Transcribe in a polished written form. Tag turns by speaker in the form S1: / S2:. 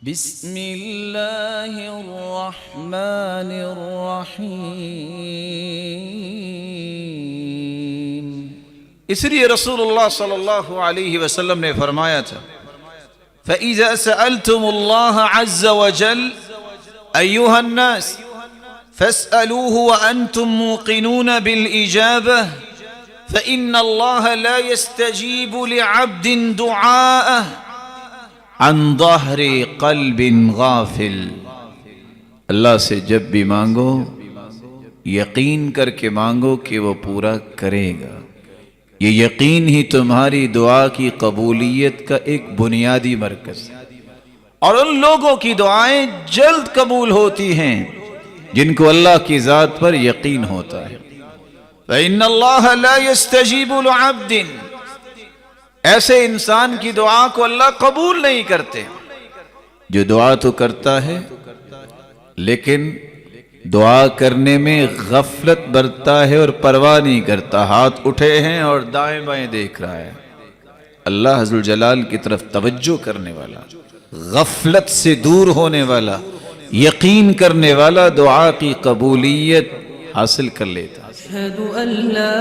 S1: بسم اللہ الرحمن الرحیم۔
S2: اس لیے رسول اللہ صلی اللہ علیہ وسلم نے فرمایا تھا فَإِذَا سَأَلْتُمُ اللَّهَ عَزَّ وَجَلَّ أَيُّهَا النَّاسِ فَاسْأَلُوهُ وَأَنْتُمْ مُوقِنُونَ بِالْإِجَابَةِ فَإِنَّ اللَّهَ لَا يَسْتَجِيبُ لِعَبْدٍ دُعَاءَهُ عن ظہر قلب غافل۔ اللہ سے جب بھی مانگو یقین کر کے مانگو کہ وہ پورا کرے گا۔ یہ یقین ہی تمہاری دعا کی قبولیت کا ایک بنیادی مرکز ہے، اور ان لوگوں کی دعائیں جلد قبول ہوتی ہیں جن کو اللہ کی ذات پر یقین ہوتا ہے۔ فَإِنَّ اللَّهَ لَا يَسْتَجِيبُ لِعَبْدٍ، ایسے انسان کی دعا کو اللہ قبول نہیں کرتے جو دعا تو کرتا ہے لیکن دعا کرنے میں غفلت برتتا ہے اور پرواہ نہیں کرتا، ہاتھ اٹھے ہیں اور دائیں بائیں دیکھ رہا ہے۔ اللہ عز الجلال کی طرف توجہ کرنے والا، غفلت سے دور ہونے والا، یقین کرنے والا دعا کی قبولیت حاصل کر لیتا ہے۔
S1: اشہد ان لا